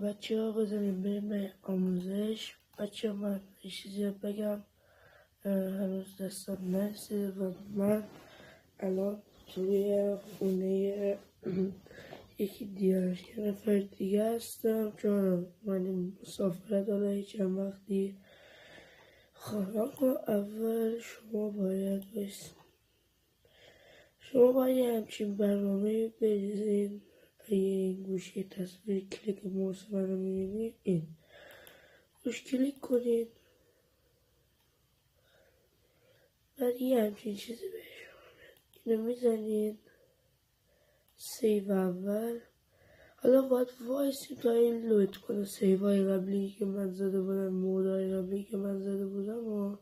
بچه ها بزنیم بریم به آموزش. بچه ها من یه چیزی رو بگم، هنوز دستم نرسیده و من الان توی خونه یکی دیگه یه نفر دیگه هستم، چون من مسافرت حالا چند وقتی خواهم کن. اول شما باید همچین برنامه بریزین. اگه این گوشی تصویر کلیک موس من رو میبینید، این روش کلیک کنید، بعد یه همچین چیزی بهش اینو میزنید سیو اول. حالا باید وایسیم تا این لود کنه سیوهای قبلی که من زده بودم، مودهای قبلی که من زده بودم و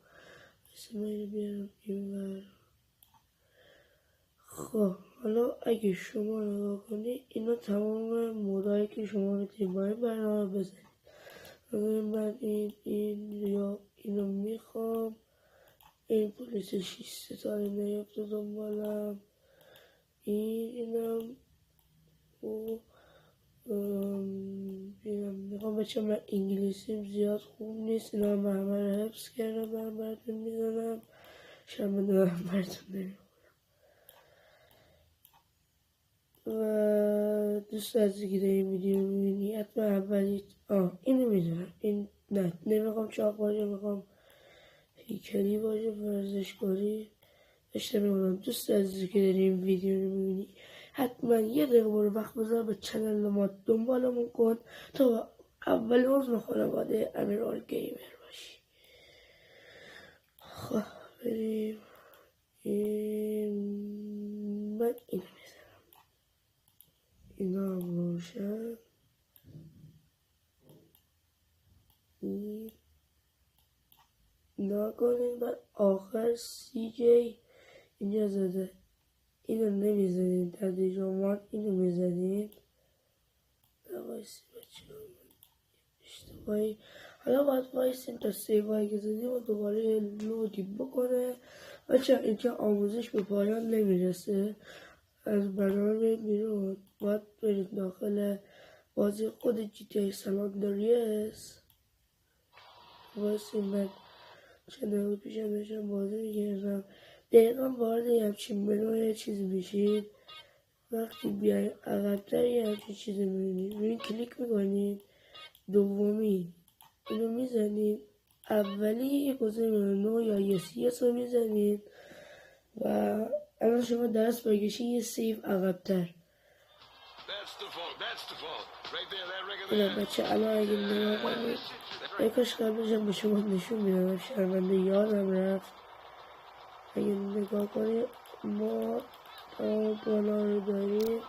اسم اینو بیارم اینور. خب حالا اگه شما نگاه کنید اینا تمام مودهایی که شما میتونید با این برنامه بزنید. من یا اینو میخوام، این پلیس 6 ستاره نیفته دنبالم، اینم و میخوام. بچه من انگلیسیم زیاد خوب نیست، اینا من همه رو حفظ کردم براتون میزنم، شاید من دارم براتون نمیخونم. و دوست عزیزی که این ویدیو میبینی حتما اولی اینو میدونم، این نه نمیخوام چاق باشه، میخوام هیکلی باشه، ورزشکاری. اشتباه میکنم. دوست عزیزی که داری این ویدیو رو میبینی حتما یه دقیقه برو وقت بذار به چنل ما دنبالمون کن تا اول عضو خانواده امیرآل گیمر باشی. خب بریم. من اینو میزنم، اینا هم روشن. نکنیم بعد آخر سی جی اینجا زده، اینو نمیزنید در دیجامات، اینو میزنید. وایسی بچه اشتباهی. حالا باید وایسیم تا سیوایی که زدیم و دوباره لودی بکنه. بچه اینجا آموزش به پایان نمیرسه، از برنامه بیرون باید برید داخل بازی خود جی تی سان آندریاس. وایسی من چند دقیقه پیشم داشتم بازی میگردم، دقیقا وارد همچین منوی چیزی میشید. وقتی بیاید عقب‌تر یه همچین چیزی میبینید، روی کلیک میکنید، دومی اینو میزنید، اولی یه گذاری نو یا یس رو میزنید و الان شما درست برگشید یه سیو عقب‌تر. اینا بچه الان اگه نگاه کنید، کاش قبلش هم به شما نشون میدادم، شرمنده یادم رفت. اگه نگاه کنید ما بالا رو داریم،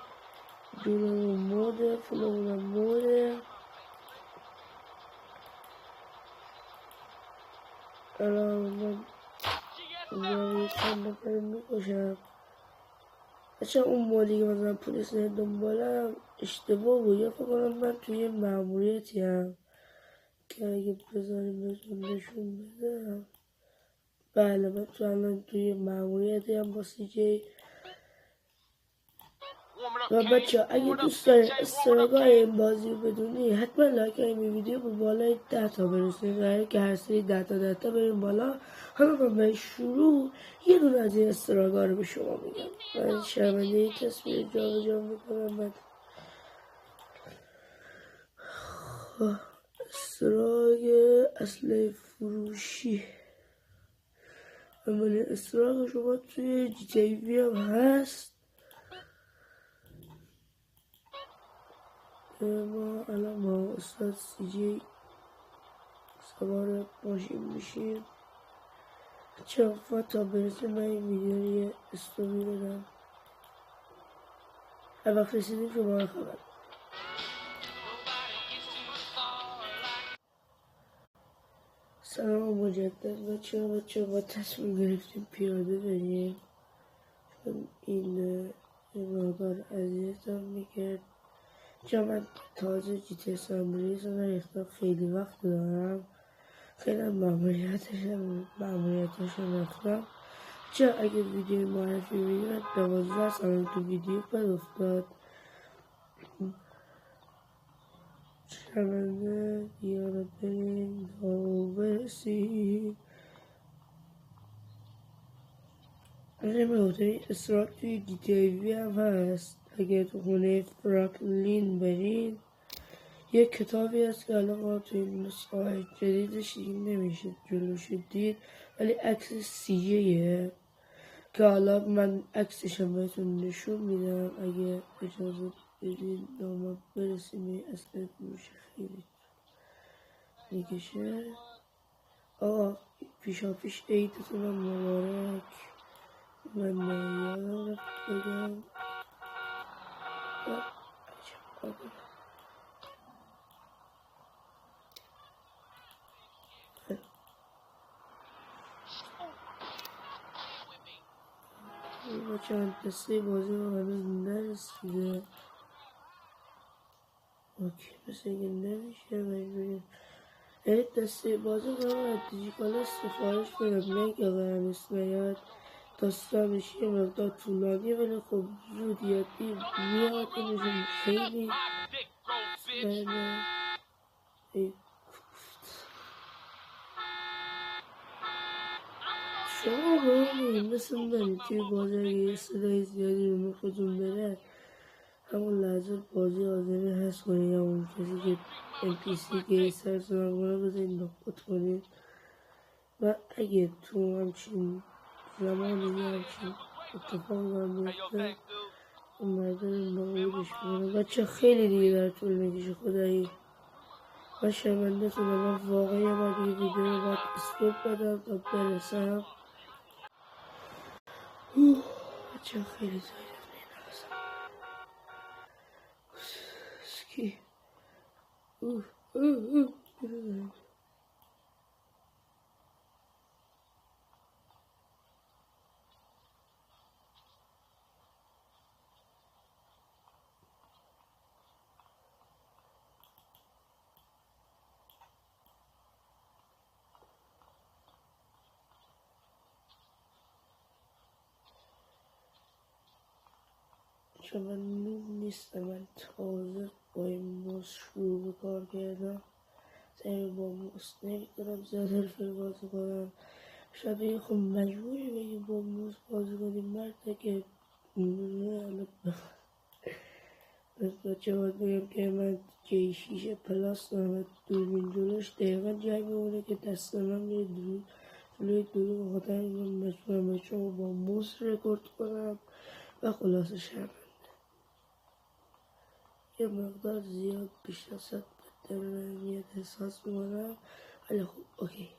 جونمون موده، فلومون هم موده. الان من اینجا چند نفر میکشم. بچه اون مودی که مثلا پلیس دنبالم اشتباه بود، یا فکر کنم من توی مأموریتی هم که اگه بذاریم نشون بدم. بله من تو الان توی مأموریتی هم با سی جی. و بچه اگه دوست دارین استراگاه این بازی رو بدونی حتما لایک این ویدیو به بالای 10 تا برسونید، قراره که هر سری 10 تا بریم بالا. حالا من به شروع یه دونه از این استراگاه رو به شما میگم. من شرمنده این تصویر جا به جا میکنم. من استراگ اصله فروشی، اولین استراگ شما توی جی تی وی هم هست. ما الان با استاد سی جی سوار ماشین میشیم. چه وقت تا برسه من این ویدیو رو یه استوری بدم، هر وقت رسیدیم شما خبر. سلام مجدد بچه با تصمیم گرفتیم پیاده بریم، چون این مقدار اذیتم میکرد. چون من تازه جی تی سان آندریاس رو نریختم، خیلی وقت دارم، خیلی مأموریتاشو رفتم. چه اگه ویدیو معرفی ببینید 12 سال تو ویدیو پر افتاد. شرمنده دیاره بریم تا برسیم. به خاطر اصرار توی GTA هم هست. اگه تو خونه فرانکلین برین یه کتابی هست که الان ما توی نسخه جدیدش دیگه نمیشه جلوش دید، ولی عکس CJه که حالا من عکسشم بهتون نشون میدم اگه اجازه بدین. ما برسیم اصلا میشه خیلی میکشه. آقا پیشا پیش عیدتونم مبارک. من یادم رفت بگم بچه من دسته بازی رو هنوز نرسیده. اوکی مثل اینکه نمیشه بریم. یعنی دسته بازی رو از دیجیکالا سفارش کنم، نه که قرارست نیاد. داستانش یه مقدار طولانیه ولی خب زود یادی میاد. اینشون خیلی شما همین مثل من توی بازی یه صدای زیادی رو مخوتون بره همون لحظه بازی آزمی هست کنید یا اون کسی که NPC که سر سرم کنه بزنید نقاط کنید و اگه تو همچین زمانی یا همچین اتفاق برمیفته اون مرده رو نابودش کنه. بچه خیلی دیگه در طول میکشه خدایی. من شرمنده تونم. من واقعا یه بار دیگه ویدیو رو باید استوب بدم تا برسم. بچه خیلی زایده بینازم سکی چون من نوب نیستم. من تازه با این موز شروع به کار کردم. سعی با موز نمیکنم زیاد حرفه بازی کنم. شاید این خب مجبوری بگی با موز بازی کنیم مرده که بس بچه باید بگم که من J6 پلاس دارم. دوربین جلوش دقیقا جای میمونه که دست من میره جلوی دوربین. بخاطر این مجبورم بچه با موز رکورد کنم و خلاصه شرمنده. یه مقدار زیاد بیشتر از حد به درمیت احساس میکنم ولی خب اوکی.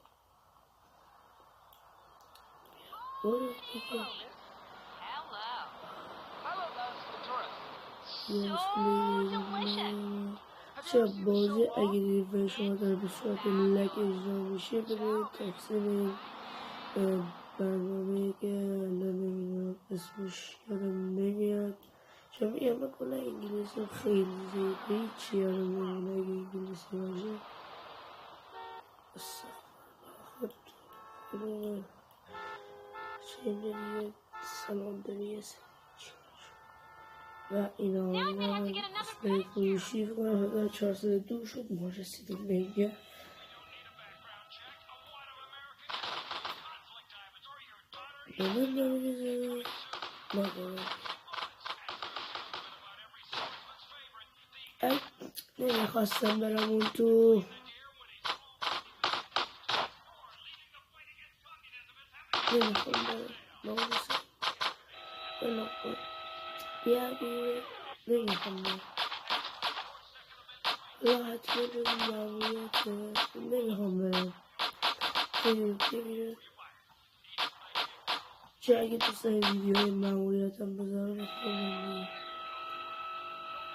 برو دیگه چه بازی اگه دیدید شما داره به صورت لگ اجرا میشه برید تقسیم برنامه که الان نمیدونم اسمش یادم نمیاد. چون میگم من کلا انگلیسی خیلی زیده هیچی یادم نمیاد اگه انگلیسی باشه. چه دیگه سلام داری و اینا من به فروشی کنم 402 شد. ما رسیدیم به اینجا. به من داره بزنه نکنم نمیخواستم برم اون تو. نمیخوام برم ناموسم بلا کن بیا بیره. نمیخوام برم راحت برم معمولیت. نمیخوام برم بیره. چه اگه تو سای ویدیوهای معمولیتم بذارم بخونم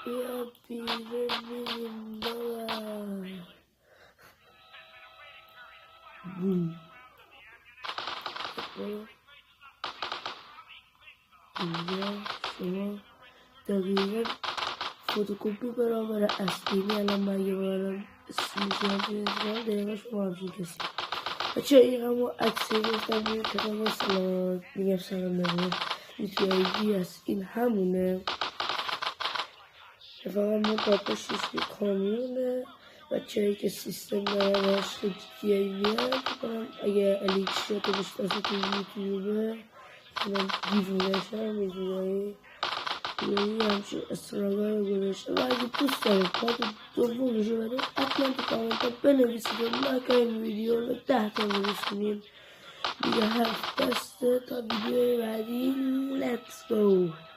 بیا بیره بیریم بابا. اینجا شما دقیقا فوتوکوپی برابر اصلی. الان من یه بارم اسمیشم دقیقا شما همچین کسی. بچه این همون عکسی گفتم روی کتاب سلام میگم سلام نمید میتویدی هست. این همونه فقط ما با پشتش یه کامیونه بچه‌ای که سیستم داره باش GTA میاد کنم اگه الیکشیات رو بشناسه تو یوتیوبه من گیف میداشم میدونایی همچین استراگاه رو گذاشته و اگه دوست دارید پارت دومش رو بده حتما تو کامنت ها بنویسید و لایک این ویدیو رو 10 تا برسونیم دیگه حرف بسته تا ویدیو بعدی. Let's go.